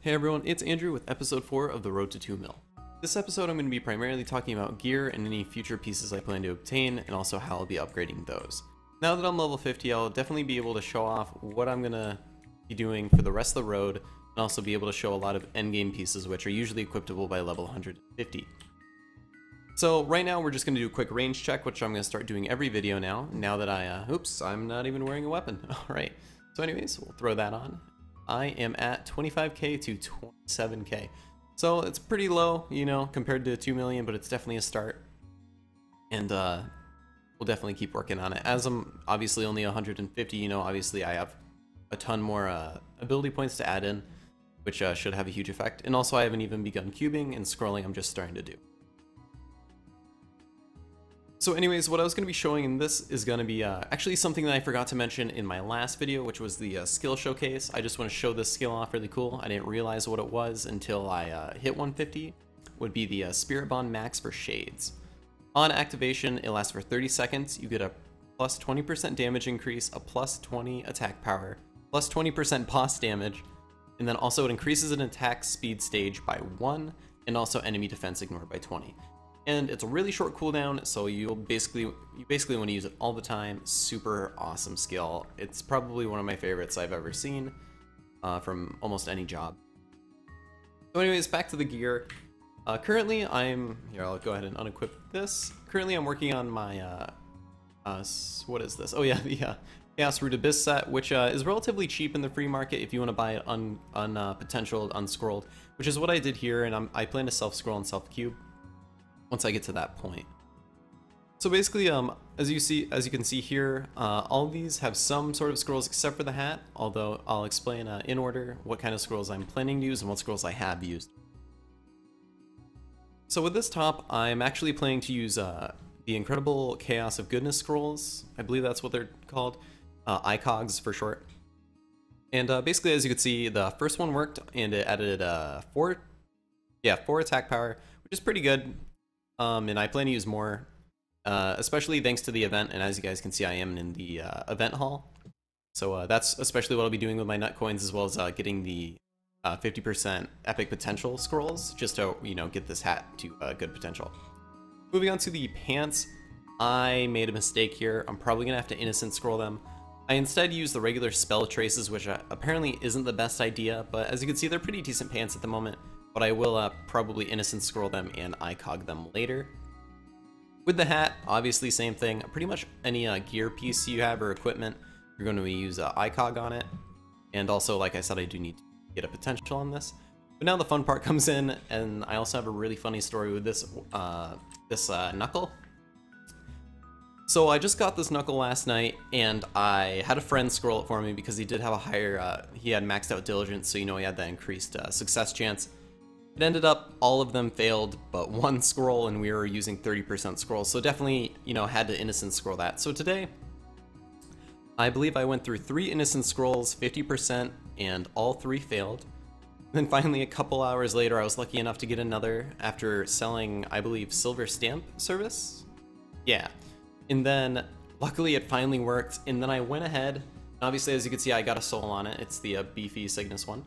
Hey everyone, it's Andrew with episode 4 of the Road to 2 Mil. This episode I'm going to be primarily talking about gear and any future pieces I plan to obtain, and also how I'll be upgrading those. Now that I'm level 50, I'll definitely be able to show off what I'm going to be doing for the rest of the road, and also be able to show a lot of endgame pieces which are usually equipable by level 150. So right now we're just going to do a quick range check, which I'm going to start doing every video now that I'm not even wearing a weapon. Alright, so anyways, we'll throw that on. I am at 25k to 27k. So it's pretty low, you know, compared to 2 million, but it's definitely a start. And we'll definitely keep working on it. As I'm obviously only 150, you know, obviously I have a ton more ability points to add in, which should have a huge effect. And also I haven't even begun cubing, and scrolling I'm just starting to do. So anyways, what I was going to be showing in this is going to be actually something that I forgot to mention in my last video, which was the skill showcase. I just want to show this skill off really cool. I didn't realize what it was until I hit 150. Would be the Spirit Bond Max for Shades. On activation, it lasts for 30 seconds. You get a plus 20% damage increase, a plus 20 attack power, plus 20% boss damage, and then also it increases an attack speed stage by 1, and also enemy defense ignored by 20. And it's a really short cooldown, so you basically want to use it all the time. Super awesome skill. It's probably one of my favorites I've ever seen from almost any job. So anyways, back to the gear. Currently here, I'll go ahead and unequip this. Currently I'm working on my, what is this? Oh yeah, the Chaos Root Abyss set, which is relatively cheap in the free market if you want to buy it potentialed, unscrolled, which is what I did here, and I plan to self-scroll and self-cube once I get to that point. So basically, as you can see here, all of these have some sort of scrolls except for the hat, although I'll explain in order what kind of scrolls I'm planning to use and what scrolls I have used. So with this top, I'm actually planning to use the Incredible Chaos of Goodness scrolls. I believe that's what they're called, ICOGs for short. And basically, as you can see, the first one worked, and it added 4 attack power, which is pretty good. And I plan to use more, especially thanks to the event, and as you guys can see, I am in the event hall. So that's especially what I'll be doing with my nut coins, as well as getting the 50% epic potential scrolls, just to, you know, get this hat to good potential. Moving on to the pants, I made a mistake here. I'm probably gonna have to innocent scroll them. I instead used the regular spell traces, which apparently isn't the best idea, but as you can see, they're pretty decent pants at the moment. But I will probably innocent scroll them and ICOG them later. With the hat, obviously same thing. Pretty much any gear piece you have or equipment, you're going to use ICOG on it. And also, like I said, I do need to get a potential on this. But now the fun part comes in, and I also have a really funny story with this knuckle. So I just got this knuckle last night, and I had a friend scroll it for me because he did have a higher, he had maxed out diligence, so you know he had that increased success chance. It ended up all of them failed but one scroll, and we were using 30% scrolls, so definitely, you know, had to innocent scroll that. So today, I believe I went through 3 innocent scrolls, 50%, and all 3 failed. Then finally, a couple hours later, I was lucky enough to get another after selling, I believe, Silver Stamp service? Yeah. And then, luckily, it finally worked, and then I went ahead, obviously, as you can see, I got a soul on it. It's the beefy Cygnus one.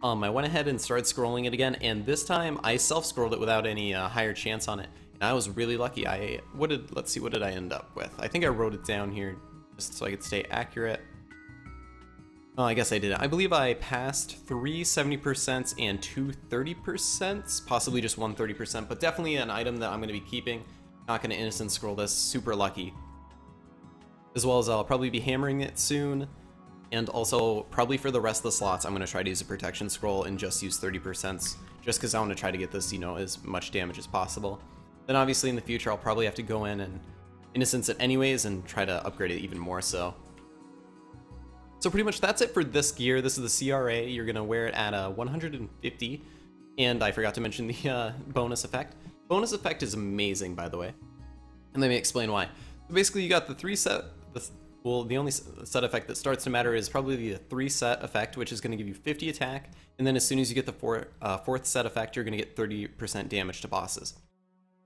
I went ahead and started scrolling it again, and this time I self-scrolled it without any higher chance on it, and I was really lucky. Let's see, what did I end up with? I think I wrote it down here just so I could stay accurate. Oh, I guess I didn't. I believe I passed 3 70% and 2 30%, possibly just 1 30%, but definitely an item that I'm going to be keeping. Not going to innocent scroll this, super lucky. As well as I'll probably be hammering it soon. And also, probably for the rest of the slots, I'm going to try to use a protection scroll and just use 30%, just because I want to try to get this, you know, as much damage as possible. Then obviously in the future, I'll probably have to go in and innocence it anyways and try to upgrade it even more so. So pretty much that's it for this gear. This is the CRA. You're going to wear it at 150, and I forgot to mention the bonus effect. Bonus effect is amazing, by the way, and let me explain why. So basically, you got the 3 set... Well, the only set effect that starts to matter is probably the 3 set effect, which is going to give you 50 attack, and then as soon as you get the 4th set effect, you're going to get 30% damage to bosses.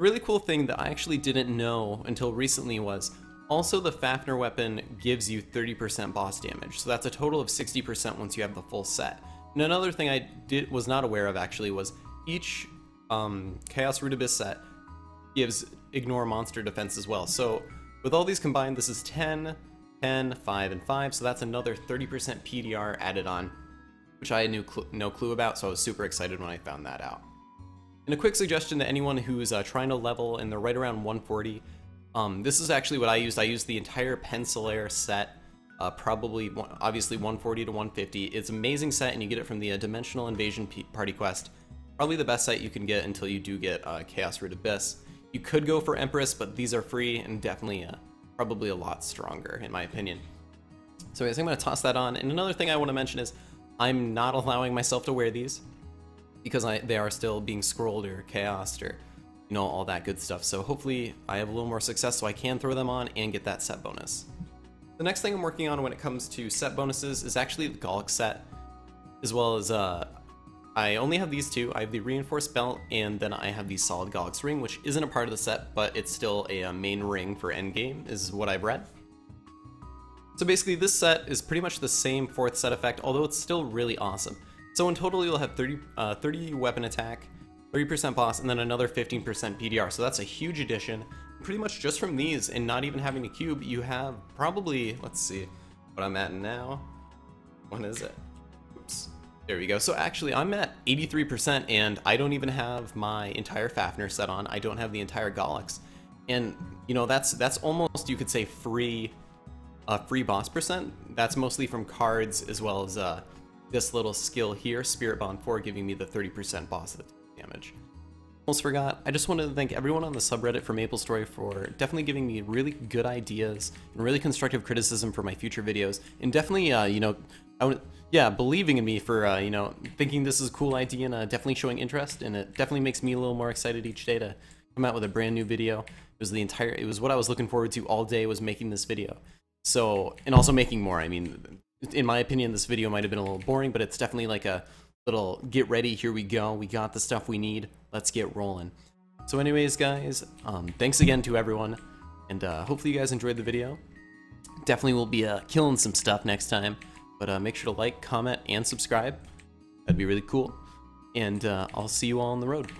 A really cool thing that I actually didn't know until recently was also the Fafnir weapon gives you 30% boss damage, so that's a total of 60% once you have the full set. And another thing I was not aware of actually was each Chaos Root Abyss set gives ignore monster defense as well. So with all these combined, this is 10, 10, 5, and 5, so that's another 30% PDR added on, which I had no clue about, so I was super excited when I found that out. And a quick suggestion to anyone who's trying to level and they're right around 140, this is actually what I used. I used the entire Pencilaire set, probably, obviously 140 to 150. It's an amazing set, and you get it from the Dimensional Invasion Party Quest. Probably the best set you can get until you do get Chaos Root Abyss. You could go for Empress, but these are free and definitely probably a lot stronger, in my opinion. So anyways, I'm going to toss that on. And another thing I want to mention is I'm not allowing myself to wear these because they are still being scrolled or chaosed or, you know, all that good stuff. So hopefully I have a little more success so I can throw them on and get that set bonus. The next thing I'm working on when it comes to set bonuses is actually the Gallic set, as well as I only have these two. I have the Reinforced Belt, and then I have the Solid Gallic's Ring, which isn't a part of the set, but it's still a main ring for endgame, is what I've read. So basically, this set is pretty much the same 4th set effect, although it's still really awesome. So in total, you'll have 30 weapon attack, 30% boss, and then another 15% PDR. So that's a huge addition. Pretty much just from these, and not even having a cube, you have probably, let's see what I'm at now. What is it? Oops. There we go. So actually, I'm at 83%, and I don't even have my entire Fafnir set on. I don't have the entire Gallics. And, you know, that's almost, you could say, free boss percent. That's mostly from cards, as well as this little skill here, Spirit Bond 4, giving me the 30% boss damage. Almost forgot, I just wanted to thank everyone on the subreddit for MapleStory for definitely giving me really good ideas and really constructive criticism for my future videos, and definitely, you know, believing in me for, you know, thinking this is a cool idea and definitely showing interest, and it definitely makes me a little more excited each day to come out with a brand new video. It was what I was looking forward to all day, was making this video. So, and also making more. I mean, in my opinion, this video might have been a little boring, but it's definitely like a little get ready, here we go, we got the stuff we need, let's get rolling. So anyways, guys, thanks again to everyone, and hopefully you guys enjoyed the video. Definitely will be killing some stuff next time, but make sure to like, comment, and subscribe. That'd be really cool, and I'll see you all on the road.